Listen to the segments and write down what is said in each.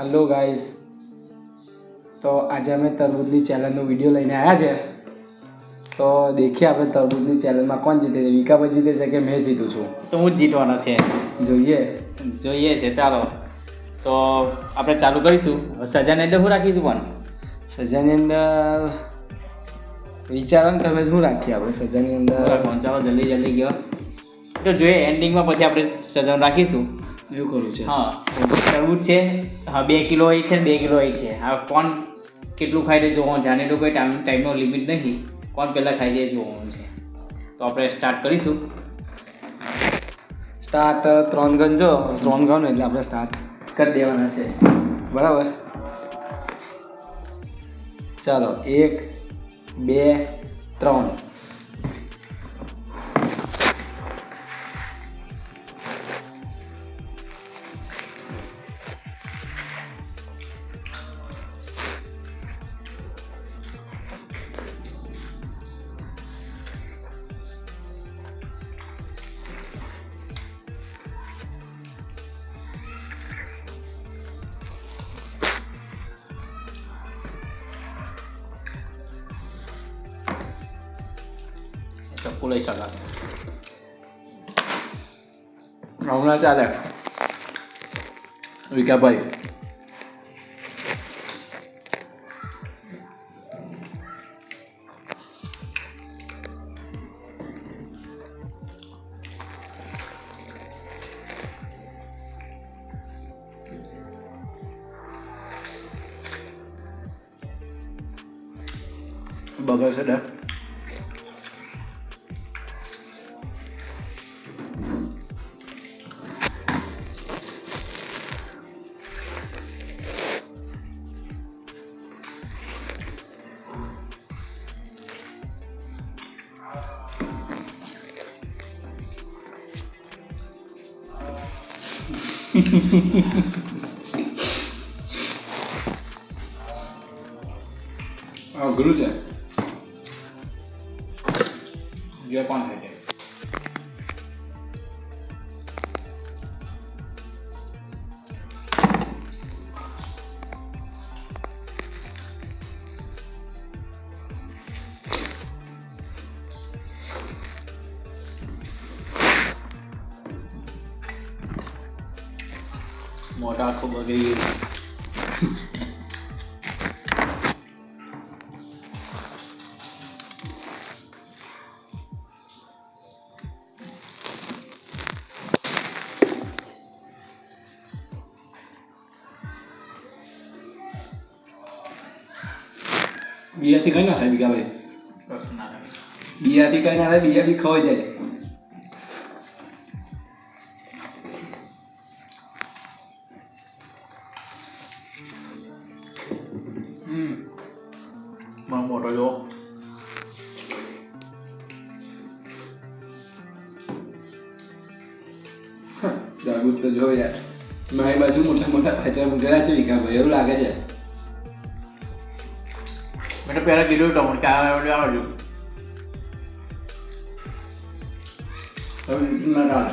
Hello guys, તો આજે અમે તરબૂચની ચેલેન્જનો વિડીયો લઈને આવ્યા છે. તો દેખીએ આપણે તરબૂચની ચેલેન્જમાં કોણ જીતે છે, વિકાભાઈ જીતે છે કે મેં જીતું છું. તો હું જ જીતવાનો છે. જોઈએ છે. ચાલો તો આપણે ચાલુ કરીશું. સજાને એટલે શું રાખીશું? પણ સજાની અંદર વિચારો ને તમે શું રાખીએ આપણે સજાની અંદર. ચાલો જલ્દી ગયો તો જોઈએ. એન્ડિંગમાં પછી આપણે સજાનું રાખીશું. એવું કરવું છે. હા, તરબૂચ છે. હા, 2 કિલો હોય છે ને 2 કિલો હોય છે. હા, કોણ કેટલું ખાઈ દે જોવાનું. જાણે તો કોઈ ટાઈમનો લિમિટ નહીં. કોણ પહેલાં ખાઈ જાય જોવાનું છે. તો આપણે સ્ટાર્ટ કરીશું. સ્ટાર્ટ 3 ગણ જો 3 ગણ એટલે આપણે સ્ટાર્ટ કરી દેવાના છે, બરાબર. ચાલો 1 2 3. ચપ્પુ લઈ શકાય હમણાં ચાલે વિકાભાઈ. બગડશે ડર. અઘરું છે. જે કોણ થાય છે. મોટા આખું બગડી ગયું. બિયાથી કઈ ના થાય વિકાભાઈ. પ્રશ્ન ના થાય. બિયાથી કઈ ના થાય, બિયા બી ખવાઈ જાય. પણ મોટો જો તરબૂચ તો જો યાર, મારી બાજુ મોટા મોટા ખાચા ગયા છે વિકાભાઈ, એવું લાગે છે. મેં તો પહેલાં કીધું હતું કે આવડજો. હવે ના ચાલે.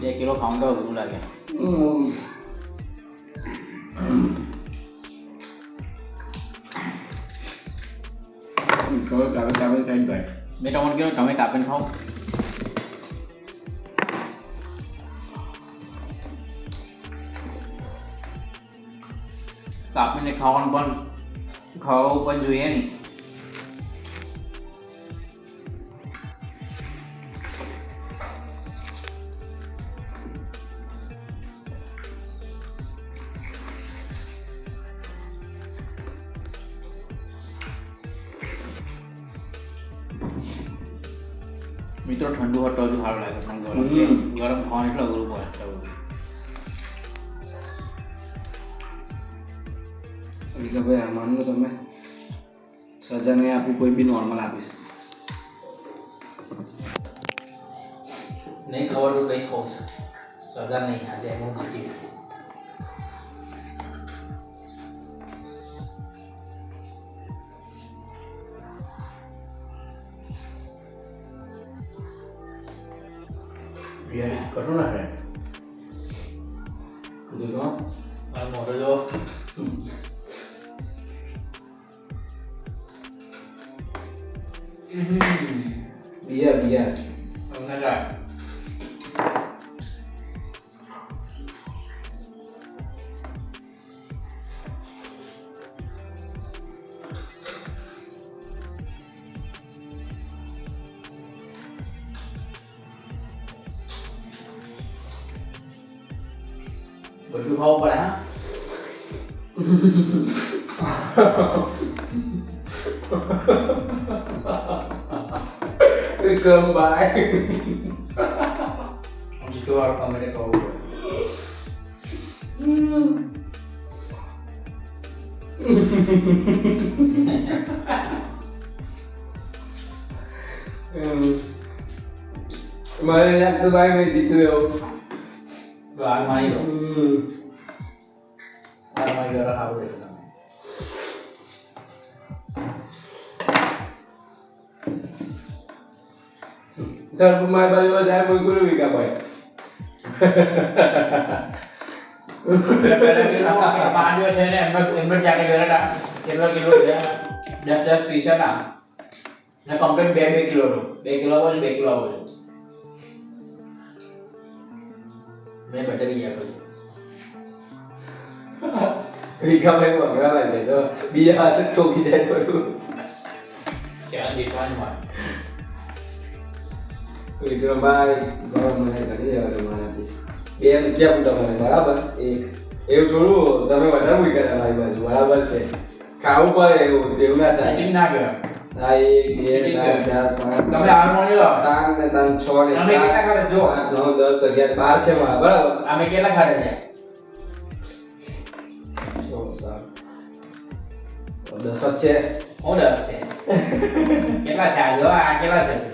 2 કિલો ખાવાનું તો અઘરું લાગે. મેં તમને કીધું તમે કાપીને ખાઓ. કાપીને ખાવાનું પણ ખાવું પણ જોઈએ નહીં. મિત્રો ઠંડુ હોય તો હજુ સારું લાગે, પણ ગરમ ખાવાનું એટલું અઘરું પડે. વિકાભાઈ આમાંનું તમે સજા નહીં આપું, કોઈ બી નોર્મલ આપીશ. નહીં ખબર તો કંઈ ખાઉં છું. સજા નહીં, આજે હું જીતીશ. યાર કરું ના હે જો આ મોટો જો બિયા તમને રાખ બધું ખાવું પડે હા વિક્રમભાઈ જીતો વાળો કમેરે ખાવું પડે મારે લાગતું ભાઈ મેં જીત્યું એવું તો હાલ મારી દો હાલ મારી દો ખાવું રહેશે તમે સર મારી બાજુ વધારે કોઈ ગુરુ વિકાભાઈ પાંચ છે ને એમને ચાલે ગયા કેટલો કિલો છે 10 પીસ ના ને કમ્પ્લીટ 2 કિલો નો 2 કિલો આવો 2 કિલો આવો મેં બટરી ગયા પછી વિકાભાઈ વગડા લાગે તો બીજા હાથ ઠોકી જાય બધું ચાલ જીતવાનું મારે વિક્રમભાઈ બરાબર મને કરી દેવાનું મારાથી 2 રૂપિયા પૂટા મને બરાબર એક એવું થોડું તમે વધારે મૂક્યા મારી બાજુ બરાબર છે ખાવું પડે એવું એવું ના ચાલે સેટિંગ ના ગયો હા 1 2 3 4 5 તમે હાલ મળી લો 3 ને 3 6 ને તમે કેટલા ખાધા જો 8 9 10 11 12 છે મારા બરાબર અમે કેટલા ખાધા છે 10 જ છે હું 10 છે કેટલા છે આ જો આ કેટલા છે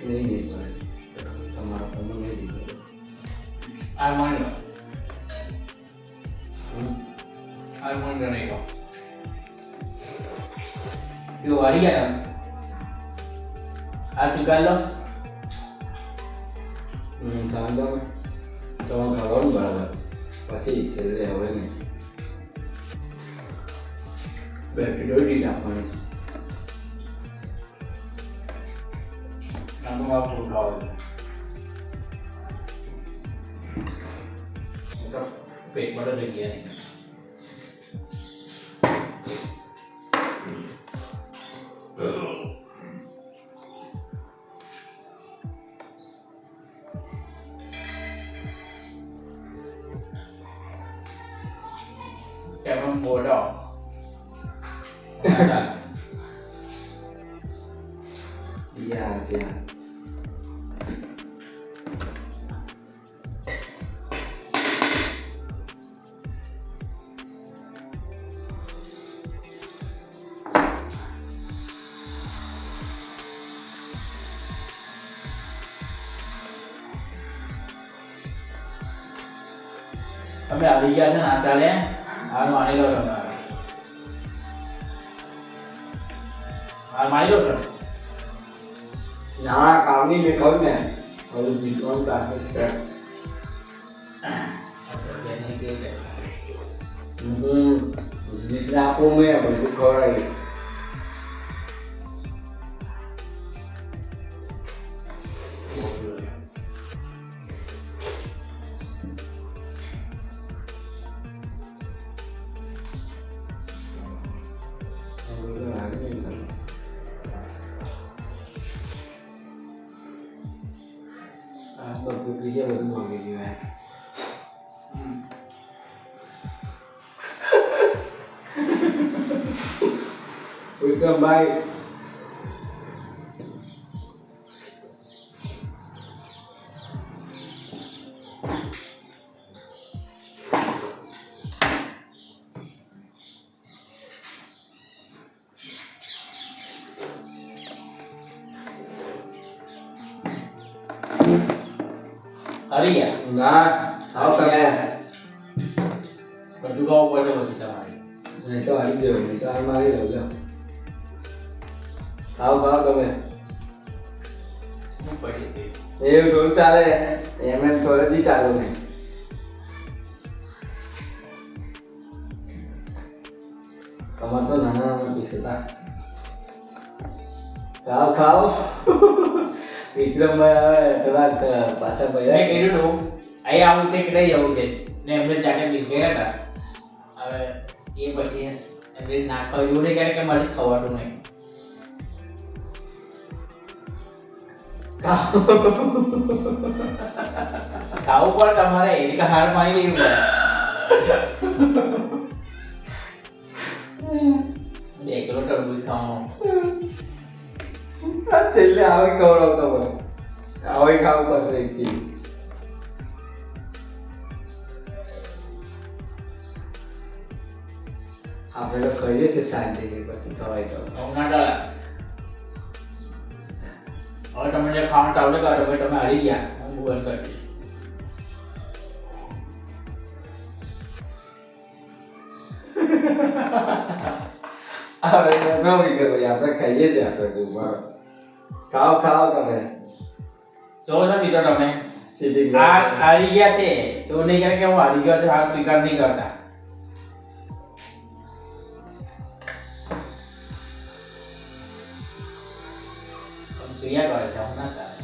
નહીં નહીં પડે તમારા ફોનમાં નહીં દીધો આ મળી લો આ મળી લો નહીં લો यो वाली क्या नाम आज स्वीकार लो સાંજે તમારે ખાવાનું બરાબર પછી છેલ્લે હવે નહીં 2 કિલો ડી નાખવાની नाम तो आप लोग लाओ पेट बड़ा लग गया नहीं Em mua đó. Iya, iya. તમે આવી ગયા છે ને આ ચાલે હાલ માની લો તમે હાલ માની લો તમે ના કામની મેં કહું ને હવે જીતવાનું પ્રેક્ટિસ કર જીતને આપું મેં બધું ખવડાવી બધું બીજા બધું માંગી ગયું વિક્રમભાઈ આવી ગયા ના આવ તમે બધું ખાવું પડશે પછી તમારે નહીં તો આવી ગયો નહીં તો આ મારી લઉં આવ ભાવ તમે હું પછી એવું થોડું ચાલે એમ થોડું જીતાડું નહીં તમારે તો નાના નાના પીસ હતા ખાઓ વિક્રમભાઈ હવે થોડાક પાછા મેં પડ્યા કીધું તું અહીં આવું છે કે નહીં આવું છે ને એમને જાતે મિસ ગયા હતા હવે એ પછી એમને નાખવા એવું નહીં કરે કે મારે ખવાતું નહીં ખાવું પણ તમારે એની કે હાર મારી લેવી પડે 2 કિલો તરબૂચ ખાવાનું છેલ્લે આવે ખવડાવતો મને આવે ખાવું પડશે એક ચીજ આપણે તો ખાઈએ છીએ શાંતિથી પછી ખવાય તો હમણાં ચાલે હવે તમે જે ખાવાનું ચાલુ કરો તો તમે હારી ગયા હું બંધ કરી દઈશ આપણે ન વિકર ભાઈ આપણે ખાઈએ છીએ આપણે તું મારો ખાઓ ખાઓ તમે જો છો મિત્રો તમે સીધી આ હારી ગયા છે તો નહીં કરે કે હું હારી ગયો છે હાર સ્વીકાર નહીં કરતા જોયા કરે છે હમણાં ચાલે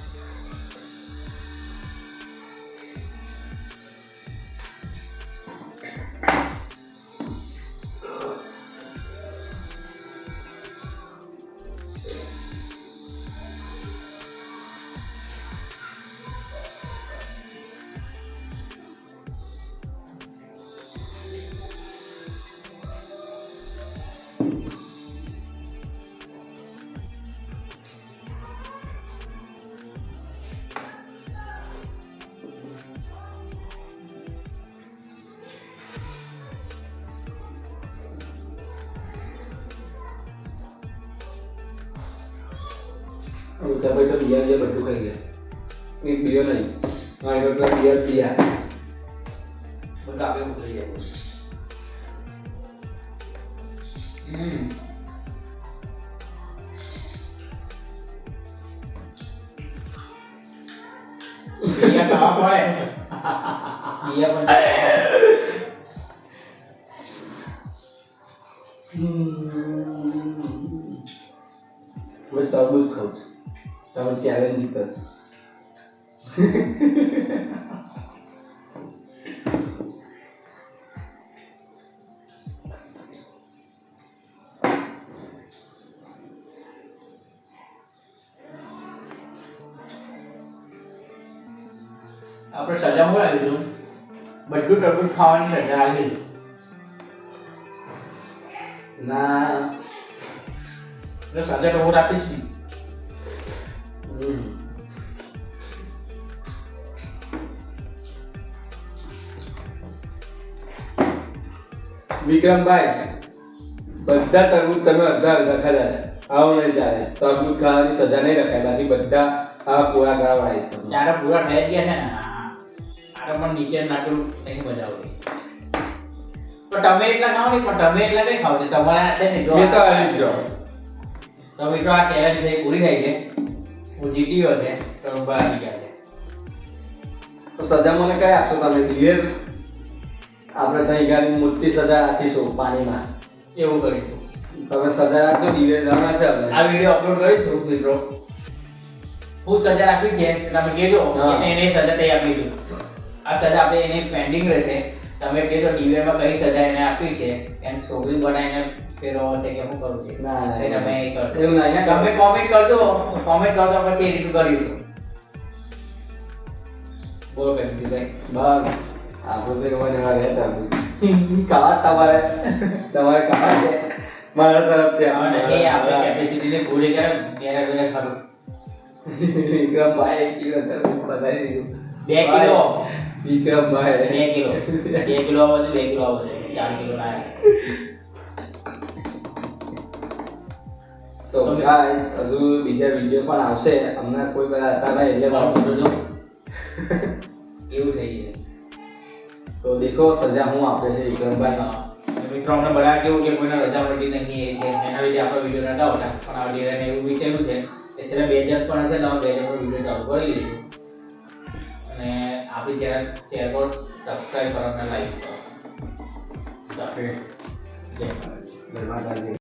ઉતા ભાઈ તો બિયર બધું ખાઈ ગયા એક બિયર નહીં મારી તો બિયર પીયા બધું આપણે ઉતરી જાય બિયા ખાવા પડે બિયા પણ હું તરબૂચ ખાઉં છું તમે ચેલેન્જ જીતો છો આપણે સજા હું લાવીશું બધું ટરબૂચ ખાવાની સજા આવી ના એટલે સજા તો હું રાખીશ નહીં વિક્રમભાઈ બધા તરબૂચ તમે અડધા અડધા ખાધા છે આવું નહીં ચાલે તરબૂચ ખાવાની સજા નહીં રખાય બાકી બધા આ પૂરા કરાવડાવીશ તમને ત્યારે પૂરા થઈ ગયા છે ને આરે પણ નીચે નાખેલું એની મજા આવે પણ તમે એટલા ખાઓ નહીં પણ તમે એટલા કઈ ખાવ છો તમારા હાથે ને જો મેં તો આવી ગયો તો મિત્રો આ ચેલેન્જ છે પૂરી થઈ છે હું જીતી ગયો છે તો બહાર આવી ગયા છે તો સજા મને કઈ આપશો તમે દિવેર આપણે ત્યાં ગાડી મોટી સજા રાખીશું પાણીમાં એવું કરીશું તમે સજા રાખજો દિવેર જવાના છે આપણે આ વિડિયો અપલોડ કરીશું મિત્રો હું સજા રાખી છે તમે કહેજો હા. એને સજા તઈ આપીશું આ સજા આપણે એને પેન્ડિંગ રહેશે તમે કહેજો ડીવીઆરમાં કઈ સજા એને આપી છે એમ છોકરી બનાવીને ફેરવો છે કે શું કરવું છે ના, ના, એ તમે એ કરજો એવું ના, અહીંયા તમે કોમેન્ટ કરજો પછી એ રીતનું કરીશું બોલો બેનજીભાઈ બસ આપણે તો એવા જવા રહેતા ખાવા તમારે ખાવા છે મારા તરફથી અને એ આપણી કેપેસિટીને પૂરી કરે બેરા બેરા ખરું વિક્રમભાઈ 1 કિલો તરબૂચ બતાવી દીધું 2 કિલો વિક્રમભાઈ 2 કિલો 2 કિલો આવે છે 2 કિલો આવે છે 4 કિલો ના આવે તો ગાઈસ હજુ બીજા વિડિયો પણ આવશે હમણાં કોઈ બધા હતા નહીં એટલે પણ વાંધો જોજો એવું થઈ જાય તો દેખો સજા હું આપે છે વિક્રમભાઈ મિત્રો અમને બધા કેવું કે કોઈને રજા મળતી નહીં એ છે એના લીધે આપણે વિડીયો નતા હોતા પણ આ ડીરાને એવું વિચાર્યું છે કે છેલ્લા 2000 પણ હશે તો 2000 નો વિડીયો ચાલુ કરી દઈશું અને આપણી ચેનલ પર સબસ્ક્રાઇબ કરો અને લાઈક કરો. જય માતાજી.